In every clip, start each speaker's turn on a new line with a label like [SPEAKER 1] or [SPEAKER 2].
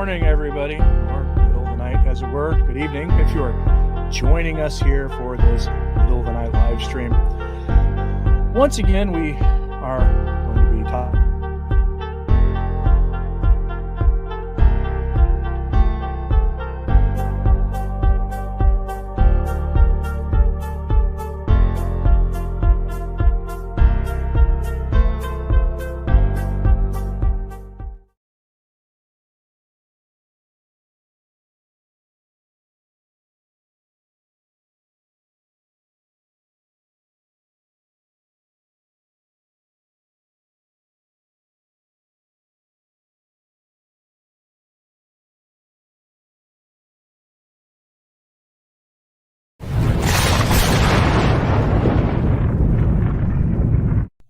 [SPEAKER 1] morning, everybody, or middle of the night, as it were. Good evening, if you are joining us here for this middle of the night live stream. Once again, we are going to be talking.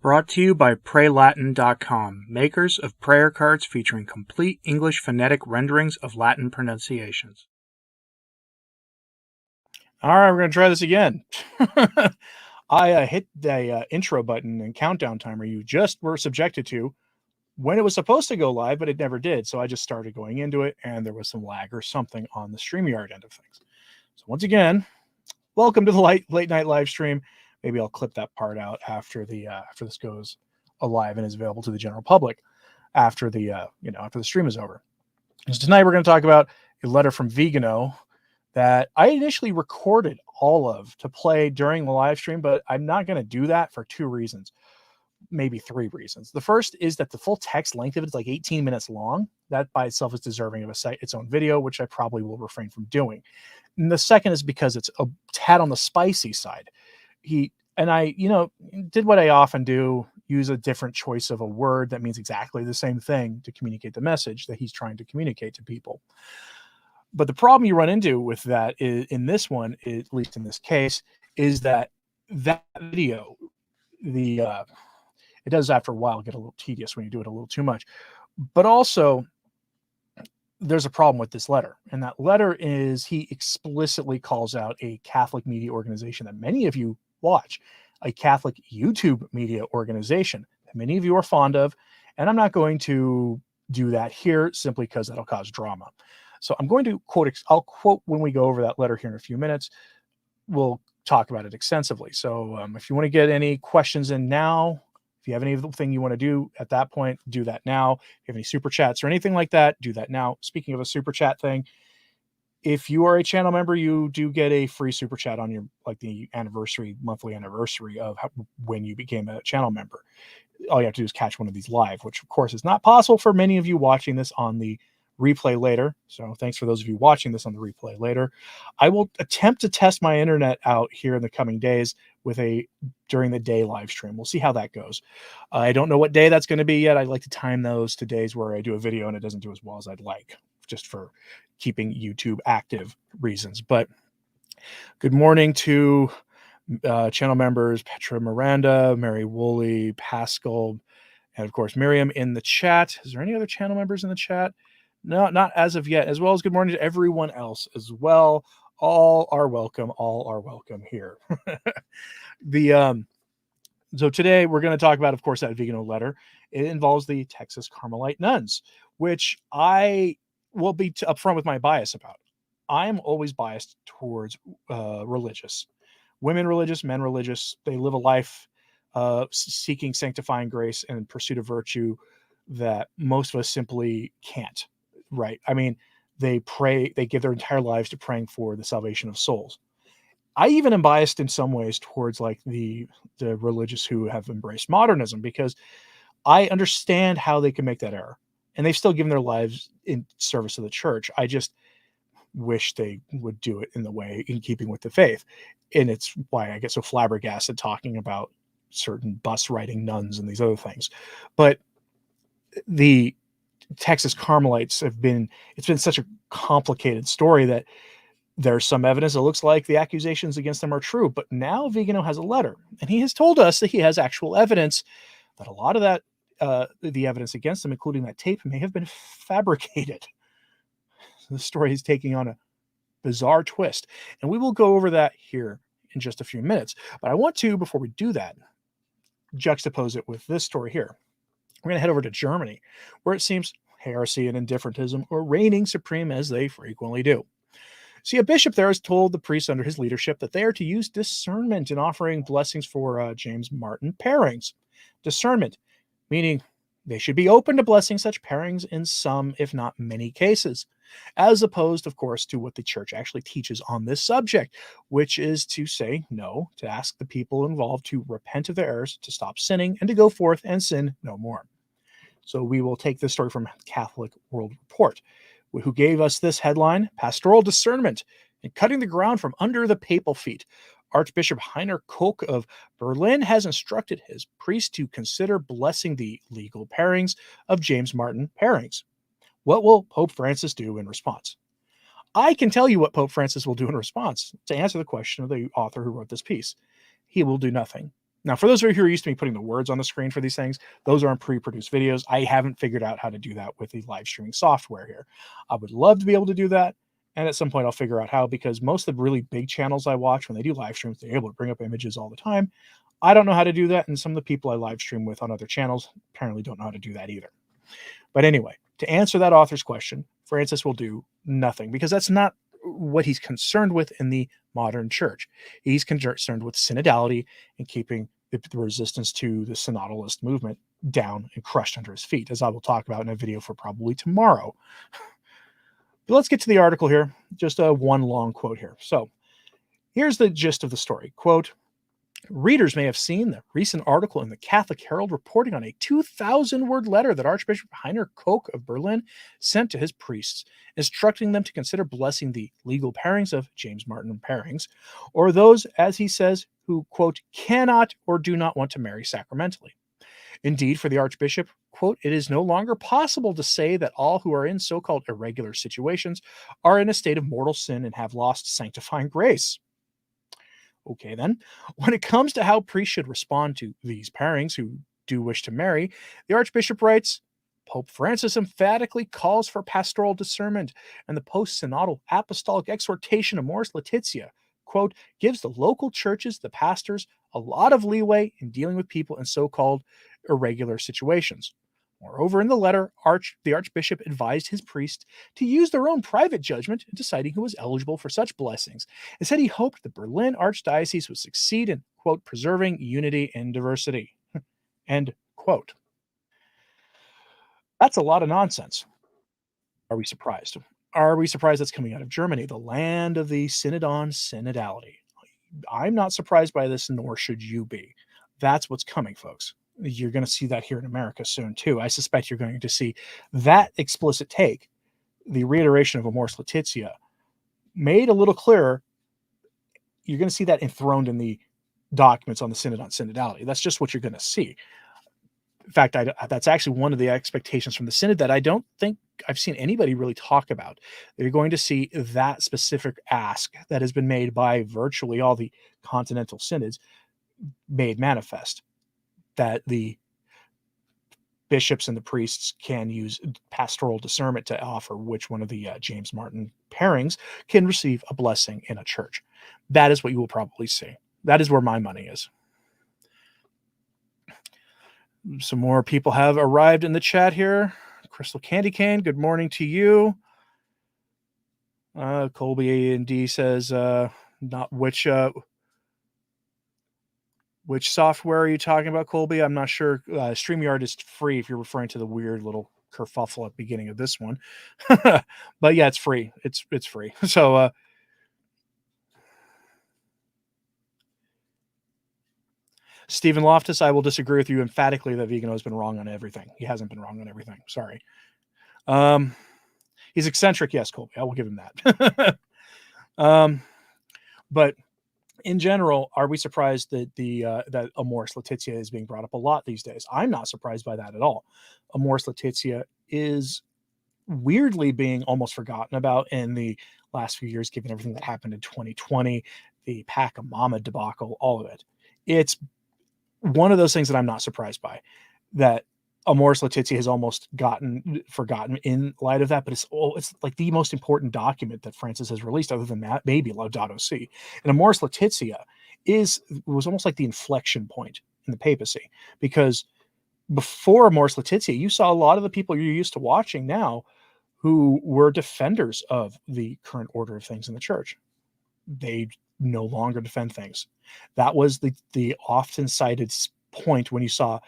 [SPEAKER 1] Brought to you by PrayLatin.com, makers of prayer cards featuring complete English phonetic renderings of Latin pronunciations. All right, we're going to try this again. I hit the intro button and countdown timer you just were subjected to when it was supposed to go live, but it never did. So I just started going into it, and there was some lag or something on the StreamYard end of things. So once again, welcome to the late night live stream. Maybe I'll clip that part out after this goes live and is available to the general public after the after the stream is over. So tonight we're going to talk about a letter from Viganò that I initially recorded all of to play during the live stream, but I'm not going to do that for two reasons, maybe three reasons. The first is that the full text length of it is like 18 minutes long. That by itself is deserving of its own video, which I probably will refrain from doing. And the second is because it's a tad on the spicy side. I did what I often do, use a different choice of a word that means exactly the same thing to communicate the message that he's trying to communicate to people. But the problem you run into with that is, in this one, at least in this case, is that video, it does after a while get a little tedious when you do it a little too much. But also, there's a problem with this letter. And that letter is he explicitly calls out a Catholic media organization that many of you watch, a Catholic YouTube media organization that many of you are fond of. And I'm not going to do that here simply because that'll cause drama. So I'm going to I'll quote when we go over that letter here in a few minutes. We'll talk about it extensively. So if you want to get any questions in now, if you have anything you want to do at that point, do that now. If you have any super chats or anything like that, do that now. Speaking of a super chat thing, if you are a channel member, you do get a free super chat on your the monthly anniversary of when you became a channel member. All you have to do is catch one of these live, which of course is not possible for many of you watching this on the replay later. So thanks for those of you watching this on the replay later. I will attempt to test my internet out here in the coming days with a during the day live stream. We'll see how that goes. I don't know what day that's going to be yet. I like to time those to days where I do a video and it doesn't do as well as I'd like, just for keeping YouTube active reasons. But good morning to channel members Petra Miranda, Mary Woolley, Pascal, and of course Miriam in the chat. Is there any other channel members in the chat? No, not as of yet. As well as good morning to everyone else as well. All are welcome. All are welcome here. So today we're going to talk about, of course, that Viganò letter. It involves the Texas Carmelite nuns, which I will be upfront with my bias about. I'm always biased towards religious. Women religious, men religious. They live a life seeking sanctifying grace and pursuit of virtue that most of us simply can't. Right? I mean, they pray, they give their entire lives to praying for the salvation of souls. I even am biased in some ways towards the religious who have embraced modernism, because I understand how they can make that error. And they've still given their lives in service of the church. I just wish they would do it in keeping with the faith. And it's why I get so flabbergasted talking about certain bus riding nuns and these other things. But the Texas Carmelites it's been such a complicated story that there's some evidence that looks like the accusations against them are true. But now Viganò has a letter, and he has told us that he has actual evidence that a lot of that, the evidence against them, including that tape, may have been fabricated. So the story is taking on a bizarre twist, and we will go over that here in just a few minutes. But I want to, before we do that, juxtapose it with this story here. We're going to head over to Germany, where it seems heresy and indifferentism or reigning supreme as they frequently do. See, a bishop there has told the priests under his leadership that they are to use discernment in offering blessings for James Martin pairings. Discernment, meaning they should be open to blessing such pairings in some, if not many cases, as opposed, of course, to what the church actually teaches on this subject, which is to say no, to ask the people involved to repent of their errors, to stop sinning, and to go forth and sin no more. So we will take this story from Catholic World Report, who gave us this headline: Pastoral Discernment and Cutting the Ground from Under the Papal Feet. Archbishop Heiner Koch of Berlin has instructed his priests to consider blessing the legal pairings of James Martin pairings. What will Pope Francis do in response? I can tell you what Pope Francis will do in response to answer the question of the author who wrote this piece. He will do nothing. Now, for those of you who are used to me putting the words on the screen for these things, those aren't pre-produced videos. I haven't figured out how to do that with the live streaming software here. I would love to be able to do that, and at some point I'll figure out how, because most of the really big channels I watch, when they do live streams, they're able to bring up images all the time. I don't know how to do that, and some of the people I live stream with on other channels apparently don't know how to do that either. But anyway, to answer that author's question, Francis will do nothing, because that's not what he's concerned with in the modern church. He's concerned with synodality and keeping the resistance to the synodalist movement down and crushed under his feet, as I will talk about in a video for probably tomorrow. But let's get to the article here. Just one long quote here. So here's the gist of the story. Quote, readers may have seen the recent article in the Catholic Herald reporting on a 2,000-word letter that Archbishop Heiner Koch of Berlin sent to his priests, instructing them to consider blessing the legal pairings of James Martin pairings, or those, as he says, who, quote, cannot or do not want to marry sacramentally. Indeed, for the Archbishop, quote, it is no longer possible to say that all who are in so-called irregular situations are in a state of mortal sin and have lost sanctifying grace. Okay, then, when it comes to how priests should respond to these pairings who do wish to marry, the Archbishop writes, Pope Francis emphatically calls for pastoral discernment, and the post-synodal apostolic exhortation Amoris Laetitia, quote, gives the local churches, the pastors, a lot of leeway in dealing with people in so-called irregular situations. Moreover, in the letter, the Archbishop advised his priests to use their own private judgment in deciding who was eligible for such blessings, and said he hoped the Berlin Archdiocese would succeed in, quote, preserving unity and diversity, end quote. That's a lot of nonsense. Are we surprised? Are we surprised that's coming out of Germany, the land of the synod on synodality? I'm not surprised by this, nor should you be. That's what's coming, folks. You're going to see that here in America soon, too. I suspect you're going to see that explicit take, the reiteration of Amoris Laetitia, made a little clearer. You're going to see that enthroned in the documents on the Synod on Synodality. That's just what you're going to see. In fact, that's actually one of the expectations from the Synod that I don't think I've seen anybody really talk about. They're going to see that specific ask that has been made by virtually all the continental synods made manifest, that the bishops and the priests can use pastoral discernment to offer which one of the James Martin pairings can receive a blessing in a church. That is what you will probably see. That is where my money is. Some more people have arrived in the chat here. Crystal Candy Cane, good morning to you. Colby A&D says, not which software are you talking about, Colby? I'm not sure. StreamYard is free if you're referring to the weird little kerfuffle at the beginning of this one. But yeah, it's free. It's free. So Stephen Loftus, I will disagree with you emphatically that Vigano has been wrong on everything. He hasn't been wrong on everything. Sorry. He's eccentric, yes, Colby. I will give him that. But in general, are we surprised that that Amoris Laetitia is being brought up a lot these days? I'm not surprised by that at all. Amoris Laetitia is weirdly being almost forgotten about in the last few years, given everything that happened in 2020, the Pac Mama debacle, all of it. It's one of those things that I'm not surprised by, that Amoris Laetitia has almost gotten forgotten in light of that, but it's like the most important document that Francis has released, other than that, maybe Laudato Si. And Amoris Laetitia was almost like the inflection point in the papacy, because before Amoris Laetitia, you saw a lot of the people you're used to watching now who were defenders of the current order of things in the church. They no longer defend things. That was the often cited point when you saw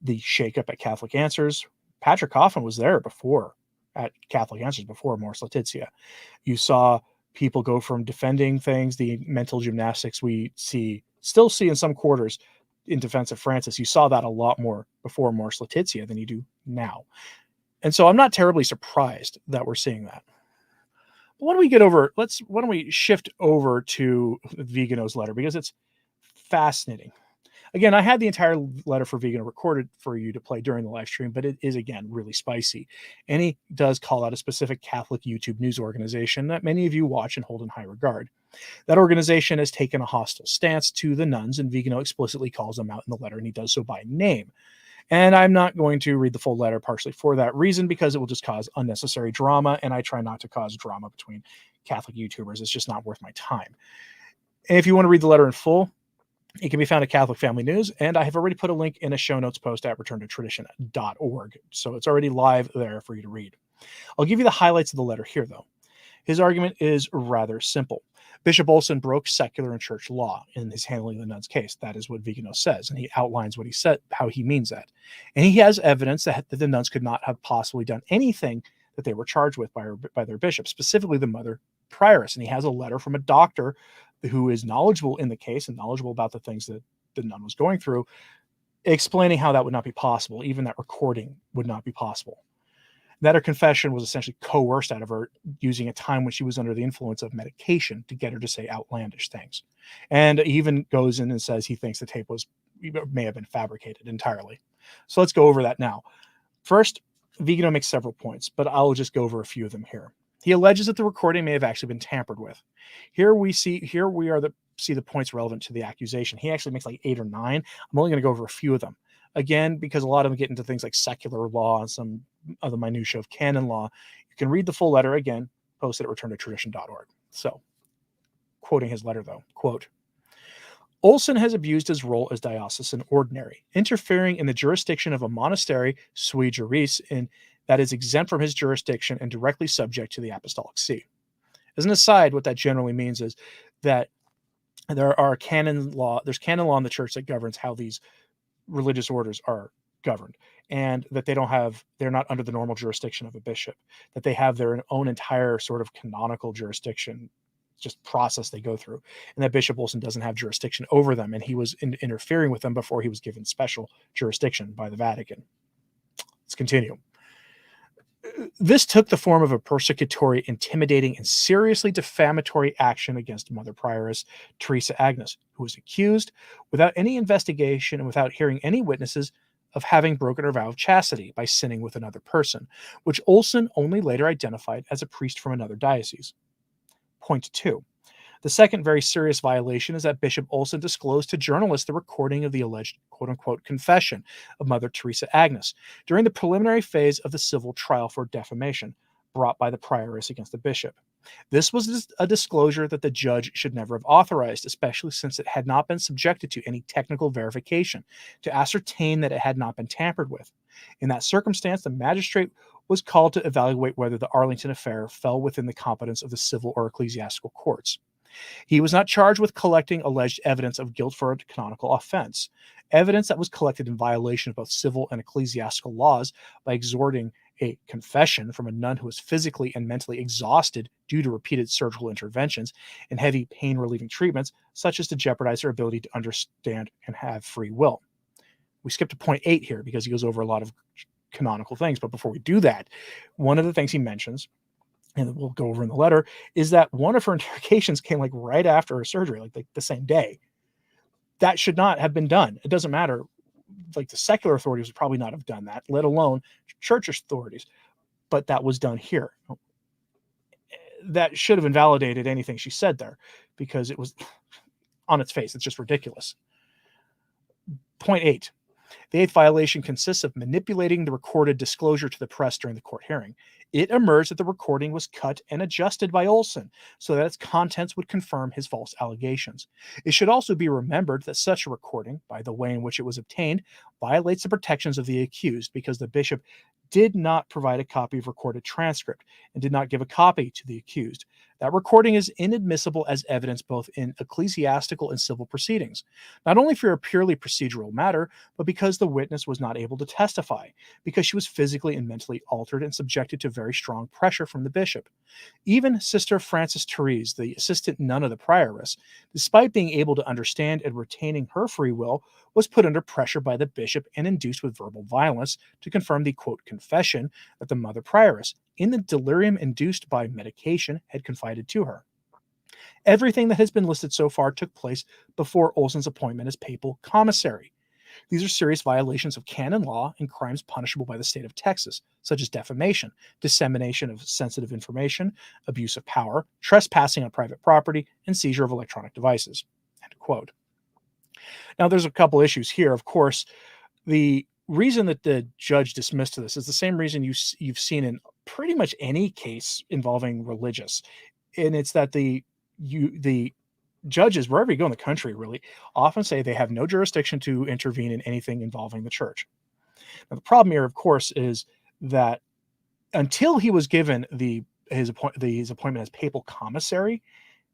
[SPEAKER 1] the shakeup at Catholic Answers. Patrick Coffin was there before at Catholic Answers before Amoris Laetitia. You saw people go from defending things, the mental gymnastics we still see in some quarters in defense of Francis. You saw that a lot more before Amoris Laetitia than you do now. And so I'm not terribly surprised that we're seeing that. But why don't we shift over to Vigano's letter, because it's fascinating. Again, I had the entire letter for Vigano recorded for you to play during the live stream, but it is, again, really spicy. And he does call out a specific Catholic YouTube news organization that many of you watch and hold in high regard. That organization has taken a hostile stance to the nuns, and Vigano explicitly calls them out in the letter, and he does so by name. And I'm not going to read the full letter, partially for that reason, because it will just cause unnecessary drama, and I try not to cause drama between Catholic YouTubers. It's just not worth my time. And if you want to read the letter in full, it can be found at Catholic Family News, and I have already put a link in a show notes post at returntotradition.org, so it's already live there for you to read. I'll give you the highlights of the letter here, though. His argument is rather simple. Bishop Olsen broke secular and church law in his handling of the nuns' case. That is what Vigano says, and he outlines what he said, how he means that. And he has evidence that the nuns could not have possibly done anything that they were charged with by their bishop, specifically the mother prioress. And he has a letter from a doctor who is knowledgeable in the case and knowledgeable about the things that the nun was going through, explaining how that would not be possible. Even that recording would not be possible. That her confession was essentially coerced out of her using a time when she was under the influence of medication to get her to say outlandish things. And he even goes in and says he thinks the tape may have been fabricated entirely. So let's go over that now. First, Vigano makes several points, but I'll just go over a few of them here. He alleges that the recording may have actually been tampered with. Here we see the points relevant to the accusation. He actually makes like 8 or 9. I'm only going to go over a few of them. Again, because a lot of them get into things like secular law and some other minutiae of canon law. You can read the full letter, again, posted at returntotradition.org. So, quoting his letter, though, quote, Olsen has abused his role as diocesan ordinary, interfering in the jurisdiction of a monastery sui juris that is exempt from his jurisdiction and directly subject to the Apostolic See. As an aside, what that generally means is that there's canon law in the church that governs how these religious orders are governed, and that they're not under the normal jurisdiction of a bishop, that they have their own entire sort of canonical jurisdiction, just process they go through, and that Bishop Olsen doesn't have jurisdiction over them, and he was interfering with them before he was given special jurisdiction by the Vatican. Let's continue. This took the form of a persecutory, intimidating, and seriously defamatory action against Mother Prioress Teresa Agnes, who was accused, without any investigation and without hearing any witnesses, of having broken her vow of chastity by sinning with another person, which Olsen only later identified as a priest from another diocese. Point 2. The second very serious violation is that Bishop Olsen disclosed to journalists the recording of the alleged quote-unquote confession of Mother Teresa Agnes during the preliminary phase of the civil trial for defamation brought by the prioress against the bishop. This was a disclosure that the judge should never have authorized, especially since it had not been subjected to any technical verification to ascertain that it had not been tampered with. In that circumstance, the magistrate was called to evaluate whether the Arlington affair fell within the competence of the civil or ecclesiastical courts. He was not charged with collecting alleged evidence of guilt for a canonical offense, evidence that was collected in violation of both civil and ecclesiastical laws by extorting a confession from a nun who was physically and mentally exhausted due to repeated surgical interventions and heavy pain-relieving treatments, such as to jeopardize her ability to understand and have free will. We skipped to point 8 here because he goes over a lot of canonical things, but before we do that, one of the things he mentions, and we'll go over in the letter, is that one of her interrogations came like right after her surgery, like the same day. That should not have been done. It doesn't matter. Like the secular authorities would probably not have done that, let alone church authorities. But that was done here. That should have invalidated anything she said there, because it was on its face. It's just ridiculous. Point 8. The 8th violation consists of manipulating the recorded disclosure to the press during the court hearing. It emerged that the recording was cut and adjusted by Olsen so that its contents would confirm his false allegations. It should also be remembered that such a recording, by the way in which it was obtained, violates the protections of the accused because the bishop did not provide a copy of recorded transcript and did not give a copy to the accused. That recording is inadmissible as evidence both in ecclesiastical and civil proceedings, not only for a purely procedural matter, but because the witness was not able to testify, because she was physically and mentally altered and subjected to very strong pressure from the bishop. Even Sister Frances Therese, the assistant nun of the prioress, despite being able to understand and retaining her free will, was put under pressure by the bishop and induced with verbal violence to confirm the, quote, confession that the mother prioress, in the delirium induced by medication, had confided to her. Everything that has been listed so far took place before Olsen's appointment as papal commissary. These are serious violations of canon law and crimes punishable by the state of Texas, such as defamation, dissemination of sensitive information, abuse of power, trespassing on private property, and seizure of electronic devices. End quote. Now, there's a couple issues here. Of course, the reason that the judge dismissed this is the same reason you've seen in pretty much any case involving religious, and it's that the judges, wherever you go in the country, really often say they have no jurisdiction to intervene in anything involving the church. Now, the problem here, of course, is that until he was given his appointment as papal commissary,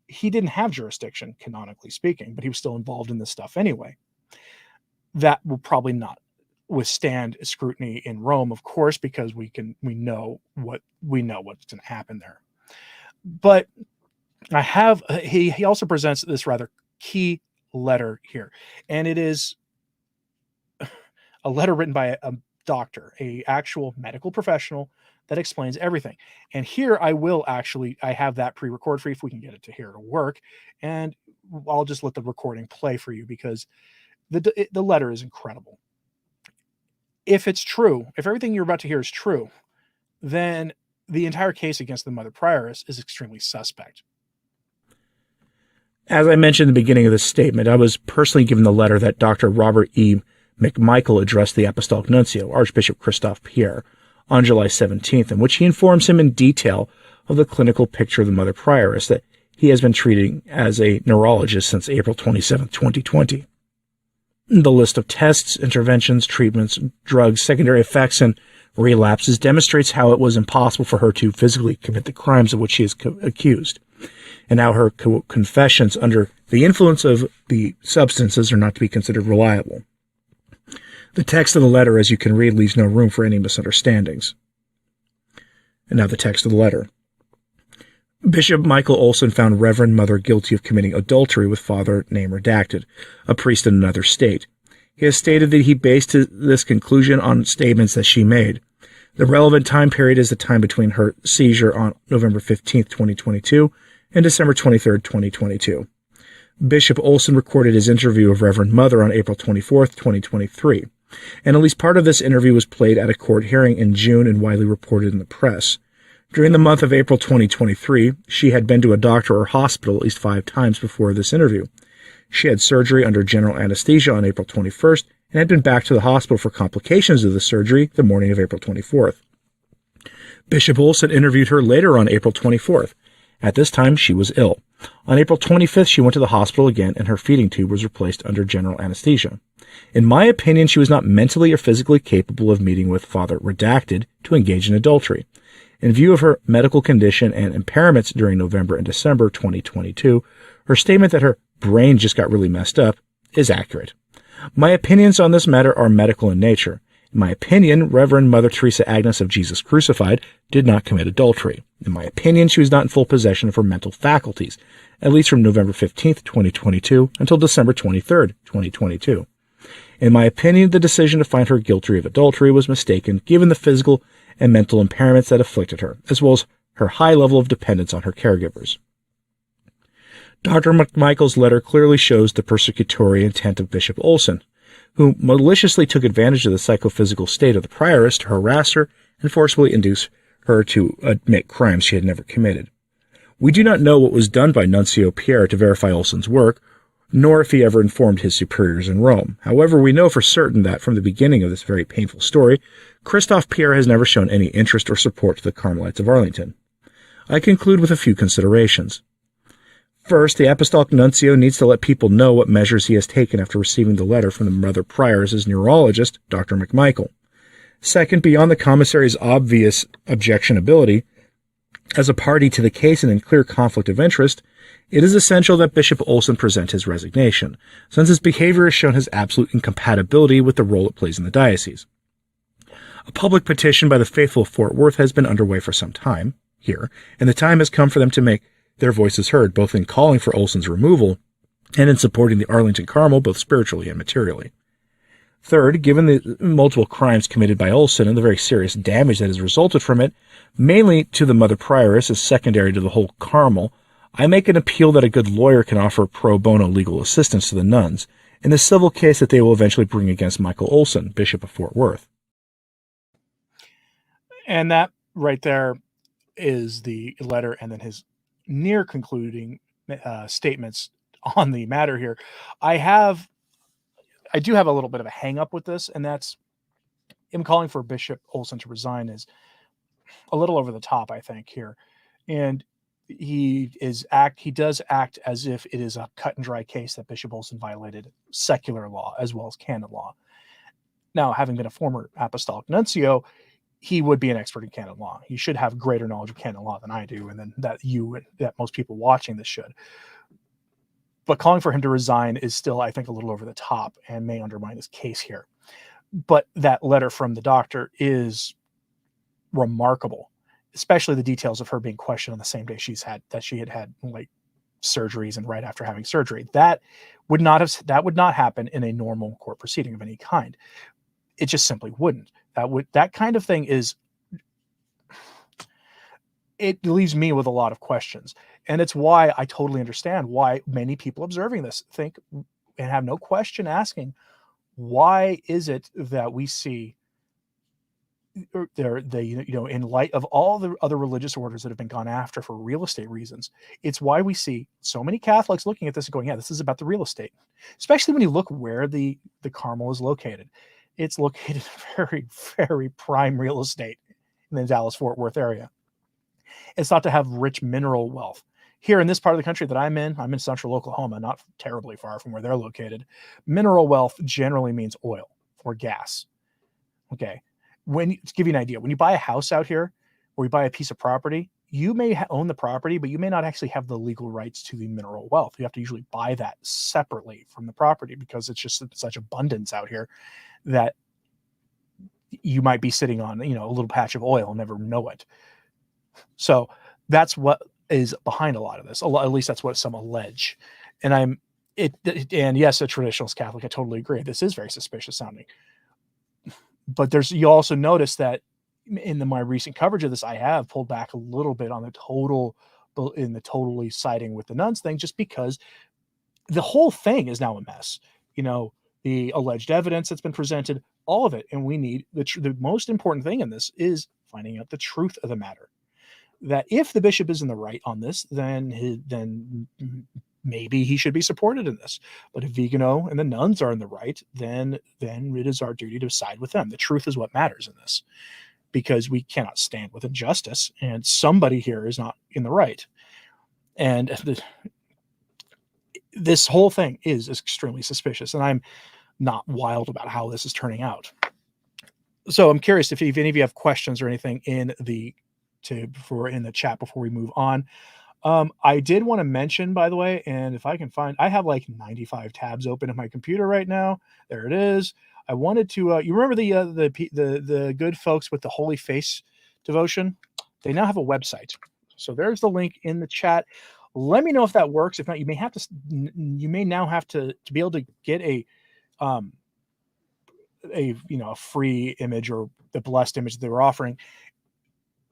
[SPEAKER 1] he didn't have jurisdiction, canonically speaking, but he was still involved in this stuff anyway. That will probably not withstand scrutiny in Rome, of course, because we know what's going to happen there. But I have he also presents this rather key letter here, and it is a letter written by a doctor, a actual medical professional that explains everything. And here I have that pre-record for you if we can get it to here to work, and I'll just let the recording play for you because the letter is incredible. If it's true, if everything you're about to hear is true, then the entire case against the mother prioress is extremely suspect.
[SPEAKER 2] As I mentioned in the beginning of this statement, I was personally given the letter that Dr. Robert E. McMichael addressed the Apostolic Nuncio, Archbishop Christophe Pierre, on July 17th, in which he informs him in detail of the clinical picture of the mother prioress that he has been treating as a neurologist since April 27, 2020. The list of tests, interventions, treatments, drugs, secondary effects, and relapses demonstrates how it was impossible for her to physically commit the crimes of which she is accused, and how her confessions under the influence of the substances are not to be considered reliable. The text of the letter, as you can read, leaves no room for any misunderstandings. And now the text of the letter. Bishop Michael Olsen found Reverend Mother guilty of committing adultery with father name redacted, a priest in another state. He has stated that he based this conclusion on statements that she made. The relevant time period is the time between her seizure on November 15, 2022 and December 23, 2022. Bishop Olsen recorded his interview of Reverend Mother on April 24, 2023, and at least part of this interview was played at a court hearing in June and widely reported in the press. During the month of April 2023, she had been to a doctor or hospital at least 5 times before this interview. She had surgery under general anesthesia on April 21st and had been back to the hospital for complications of the surgery the morning of April 24th. Bishop Olsen interviewed her later on April 24th. At this time, she was ill. On April 25th, she went to the hospital again and her feeding tube was replaced under general anesthesia. In my opinion, she was not mentally or physically capable of meeting with Father Redacted to engage in adultery. In view of her medical condition and impairments during November and December 2022, her statement that her brain just got really messed up is accurate. My opinions on this matter are medical in nature. In my opinion, Reverend Mother Teresa Agnes of Jesus Crucified did not commit adultery. In my opinion, she was not in full possession of her mental faculties, at least from November 15th, 2022 until December 23rd, 2022. In my opinion, the decision to find her guilty of adultery was mistaken given the physical and mental impairments that afflicted her, as well as her high level of dependence on her caregivers. Dr. McMichael's letter clearly shows the persecutory intent of Bishop Olsen, who maliciously took advantage of the psychophysical state of the prioress to harass her and forcibly induce her to admit crimes she had never committed. We do not know what was done by Nuncio Pierre to verify Olsen's work, nor if he ever informed his superiors in Rome. However, we know for certain that from the beginning of this very painful story, Christophe Pierre has never shown any interest or support to the Carmelites of Arlington. I conclude with a few considerations. First, the Apostolic Nuncio needs to let people know what measures he has taken after receiving the letter from the Mother Prioress' neurologist, Dr. McMichael. Second, beyond the commissary's obvious objectionability, as a party to the case and in clear conflict of interest, it is essential that Bishop Olsen present his resignation, since his behavior has shown his absolute incompatibility with the role it plays in the diocese. A public petition by the faithful of Fort Worth has been underway for some time here, and the time has come for them to make their voices heard, both in calling for Olsen's removal and in supporting the Arlington Carmel, both spiritually and materially. Third, given the multiple crimes committed by Olsen and the very serious damage that has resulted from it, mainly to the Mother Prioress as secondary to the whole Carmel, I make an appeal that a good lawyer can offer pro bono legal assistance to the nuns in the civil case that they will eventually bring against Michael Olsen, Bishop of Fort Worth.
[SPEAKER 1] And that right there is the letter, and then his near concluding statements on the matter here. I do have a little bit of a hang up with this, and that's him calling for Bishop Olsen to resign is a little over the top, I think, here. And he does act as if it is a cut and dry case that Bishop Olsen violated secular law as well as canon law. Now, having been a former apostolic nuncio, he would be an expert in canon law. He should have greater knowledge of canon law than I do, and then that most people watching this should. But calling for him to resign is still, I think, a little over the top and may undermine his case here. But that letter from the doctor is remarkable, especially the details of her being questioned on the same day she had had like surgeries and right after having surgery. That would not happen in a normal court proceeding of any kind. It just simply wouldn't. That kind of thing it leaves me with a lot of questions. And it's why I totally understand why many people observing this think and have no question asking, why is it that we see in light of all the other religious orders that have been gone after for real estate reasons, it's why we see so many Catholics looking at this and going, yeah, this is about the real estate, especially when you look where the Carmel is located. It's located in very, very prime real estate in the Dallas-Fort Worth area. It's thought to have rich mineral wealth. Here in this part of the country that I'm in central Oklahoma, not terribly far from where they're located. Mineral wealth generally means oil or gas. Okay. To give you an idea, when you buy a house out here or you buy a piece of property, you may own the property, but you may not actually have the legal rights to the mineral wealth. You have to usually buy that separately from the property because it's just such abundance out here that you might be sitting on, a little patch of oil and never know it. So that's what is behind a lot of this. At least that's what some allege. And yes, a traditionalist Catholic, I totally agree. This is very suspicious sounding. But you also notice that in my recent coverage of this, I have pulled back a little bit on the totally siding with the nuns thing, just because the whole thing is now a mess. The alleged evidence that's been presented, all of it. And we need the most important thing in this is finding out the truth of the matter. That if the bishop is in the right on this, then maybe he should be supported in this. But if Viganò and the nuns are in the right, then it is our duty to side with them. The truth is what matters in this, because we cannot stand with injustice, and somebody here is not in the right. And this whole thing is extremely suspicious, and I'm not wild about how this is turning out. So I'm curious if any of you have questions or anything in the chat before we move on. I did want to mention, by the way, and if I can find, I have like 95 tabs open on my computer right now. There it is. I wanted to, you remember the good folks with the Holy Face devotion? They now have a website. So there's the link in the chat. Let me know if that works. If not, you may now have to be able to get a free image or the blessed image that they were offering.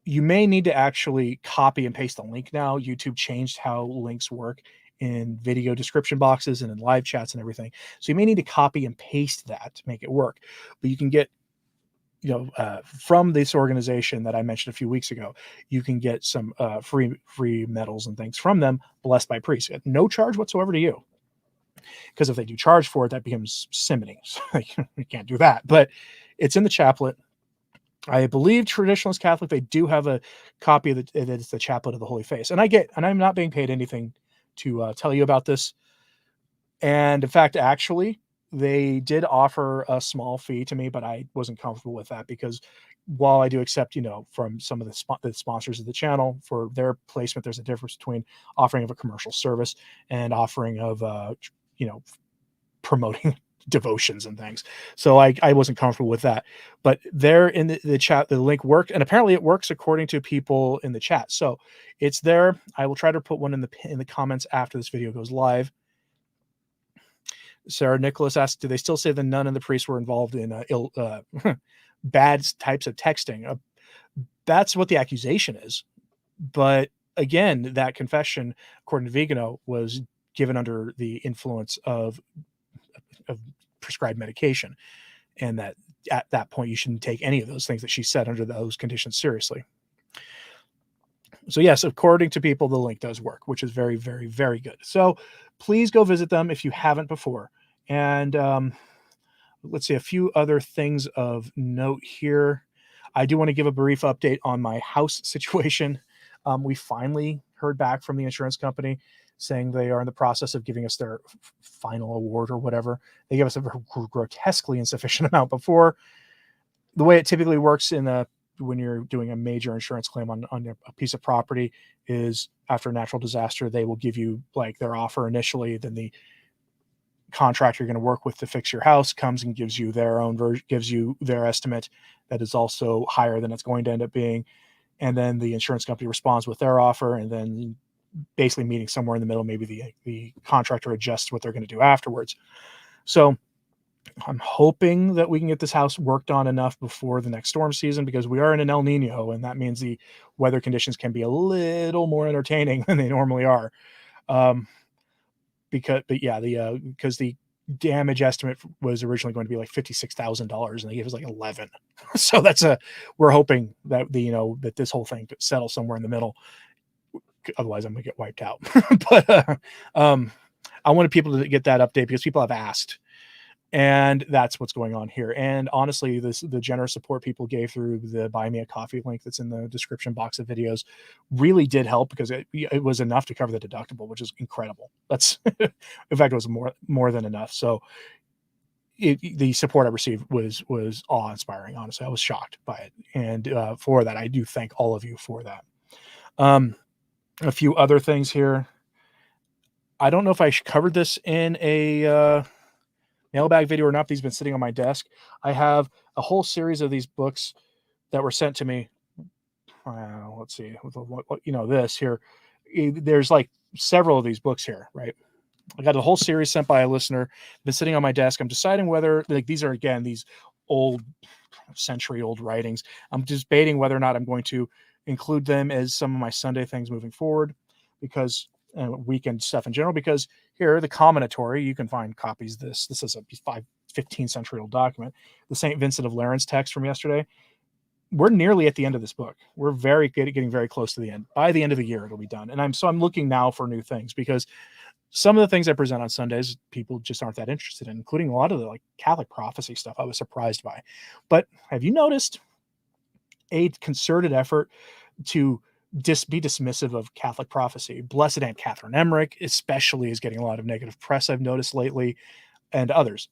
[SPEAKER 1] You may need to actually copy and paste the link now. YouTube changed how links work in video description boxes and in live chats and everything. So you may need to copy and paste that to make it work. But you can get, from this organization that I mentioned a few weeks ago, you can get some free medals and things from them, blessed by priests at no charge whatsoever to you. because if they do charge for it, that becomes simony. So you can't do that. But it's in the chaplet. I believe Traditionalist Catholic, they do have a copy of that it's the Chaplet of the Holy Face. And I'm not being paid anything to tell you about this. And in fact, actually, they did offer a small fee to me, but I wasn't comfortable with that because while I do accept, from some of the sponsors of the channel for their placement, there's a difference between offering of a commercial service and offering of, promoting devotions and things. So I wasn't comfortable with that, but there in the chat, the link worked, and apparently it works according to people in the chat. So it's there. I will try to put one in the comments after this video goes live. Sarah Nicholas asked, do they still say the nun and the priest were involved in bad types of texting? That's what the accusation is. But again, that confession, according to Vigano, was given under the influence of prescribed medication. And that at that point, you shouldn't take any of those things that she said under those conditions seriously. So yes, according to people, the link does work, which is very, very, very good. So please go visit them if you haven't before. And let's see, a few other things of note here. I do want to give a brief update on my house situation. We finally heard back from the insurance company saying they are in the process of giving us their final award or whatever. They gave us a grotesquely insufficient amount before. The way it typically works when you're doing a major insurance claim on a piece of property is after a natural disaster, they will give you like their offer initially. Then the contractor you're going to work with to fix your house comes and gives you their own version, gives you their estimate that is also higher than it's going to end up being. And then the insurance company responds with their offer, and then basically meeting somewhere in the middle, maybe the contractor adjusts what they're going to do afterwards. So I'm hoping that we can get this house worked on enough before the next storm season, because we are in an El Nino, and that means the weather conditions can be a little more entertaining than they normally are. Because the damage estimate was originally going to be like $56,000, and they gave us like 11. So we're hoping that that this whole thing could settle somewhere in the middle. Otherwise, I'm gonna get wiped out. But I wanted people to get that update because people have asked. And that's what's going on here. And honestly, the generous support people gave through the Buy Me a Coffee link that's in the description box of videos really did help, because it was enough to cover the deductible, which is incredible. That's in fact, it was more than enough. So the support I received was awe-inspiring. Honestly, I was shocked by it. And for that, I do thank all of you for that. A few other things here. I don't know if I covered this in a mailbag video or not. These have been sitting on my desk. I have a whole series of these books that were sent to me. Let's see, this here. There's like several of these books here, right? I got a whole series sent by a listener. Been sitting on my desk. I'm deciding whether, like, these are again these old, century-old writings. I'm debating whether or not I'm going to include them as some of my Sunday things moving forward, because weekend stuff in general. Because here, the commentatory, you can find copies of this. This is a 15th century old document. The St. Vincent of Lerins text from yesterday. We're nearly at the end of this book. We're very good at getting very close to the end. By the end of the year, it'll be done. And I'm looking now for new things, because some of the things I present on Sundays, people just aren't that interested in, including a lot of the like Catholic prophecy stuff I was surprised by. But have you noticed a concerted effort to be dismissive of Catholic prophecy? Blessed Aunt Catherine Emmerich especially is getting a lot of negative press, I've noticed lately, and others.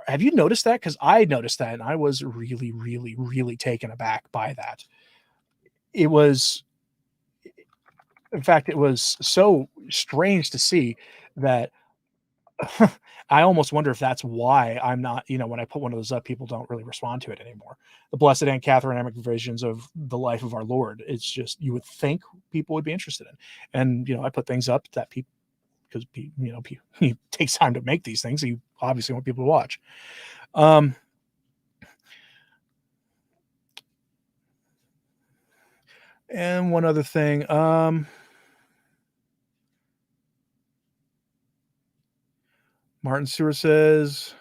[SPEAKER 1] Have you noticed that? Because I noticed that, and I was really, really, really taken aback by that. It was so strange to see that. I almost wonder if that's why I'm not, when I put one of those up, people don't really respond to it anymore. The Blessed Aunt Catherine Emmerich visions of the life of our Lord. It's just, you would think people would be interested in. And, I put things up that people, because, it takes time to make these things. So you obviously want people to watch. And one other thing, Martin Stewart says,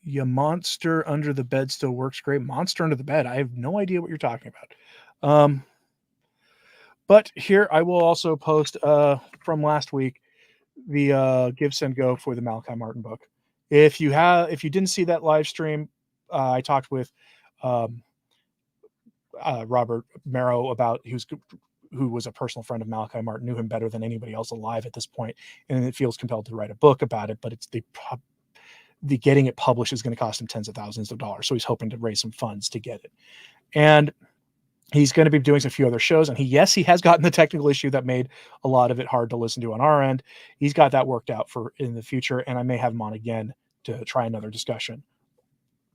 [SPEAKER 1] "Ya monster under the bed still works great." Monster under the bed. I have no idea what you're talking about. But here I will also post from last week the Give Send Go for the Malachi Martin book. If you didn't see that live stream, I talked with Robert Merrow about who was a personal friend of Malachi Martin, knew him better than anybody else alive at this point, and it feels compelled to write a book about it. But it's the getting it published is going to cost him tens of thousands of dollars, so he's hoping to raise some funds to get it. And he's going to be doing a few other shows, and he has gotten the technical issue that made a lot of it hard to listen to on our end. He's got that worked out for in the future, and I may have him on again to try another discussion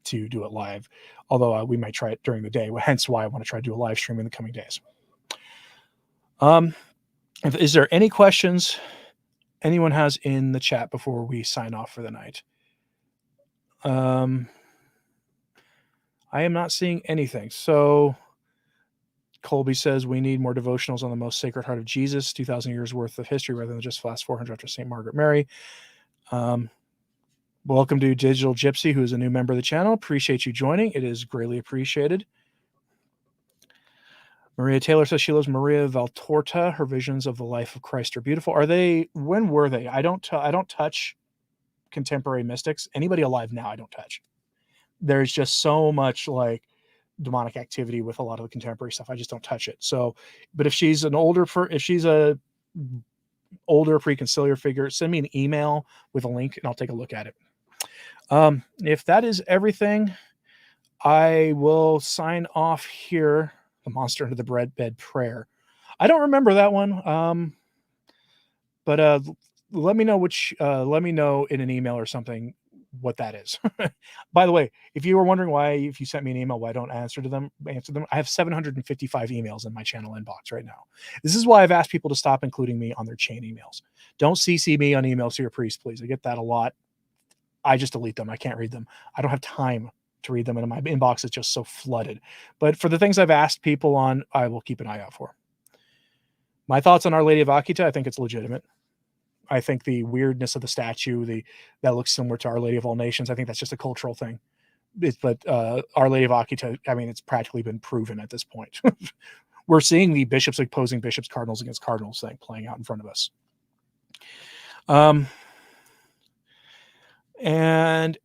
[SPEAKER 1] to do it live, although we might try it during the day, hence why I want to try to do a live stream in the coming days. Is there any questions anyone has in the chat before we sign off for the night? I am not seeing anything. So Colby says we need more devotionals on the most sacred heart of Jesus, 2,000 years worth of history rather than just the last 400 after St. Margaret Mary. Welcome to Digital Gypsy, who is a new member of the channel. Appreciate you joining. It is greatly appreciated. Maria Taylor says she loves Maria Valtorta. Her visions of the life of Christ are beautiful. When were they? I don't touch contemporary mystics. Anybody alive now, I don't touch. There's just so much like demonic activity with a lot of the contemporary stuff. I just don't touch it. So, but if she's a older preconciliar figure, send me an email with a link and I'll take a look at it. If that is everything, I will sign off here. The Monster Under the Bed prayer. I don't remember that one. But let me know let me know in an email or something what that is. By the way, if you were wondering if you sent me an email, why I don't answer them, I have 755 emails in my channel inbox right now. This is why I've asked people to stop including me on their chain emails. Don't CC me on emails to your priest, please. I get that a lot. I just delete them. I can't read them. I don't have time to read them, and my inbox is just so flooded. But for the things I've asked people on, I will keep an eye out for. My thoughts on Our Lady of Akita, I think it's legitimate. I think the weirdness of the statue, that looks similar to Our Lady of All Nations, I think that's just a cultural thing. But Our Lady of Akita, I mean, it's practically been proven at this point. We're seeing the bishops opposing bishops, cardinals against cardinals thing playing out in front of us. And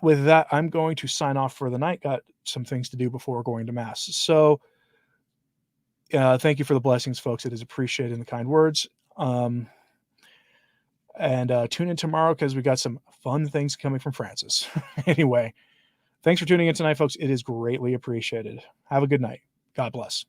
[SPEAKER 1] with that, I'm going to sign off for the night. Got some things to do before going to Mass. So thank you for the blessings, folks. It is appreciated in the kind words. And tune in tomorrow because we got some fun things coming from Francis. Anyway, thanks for tuning in tonight, folks. It is greatly appreciated. Have a good night. God bless.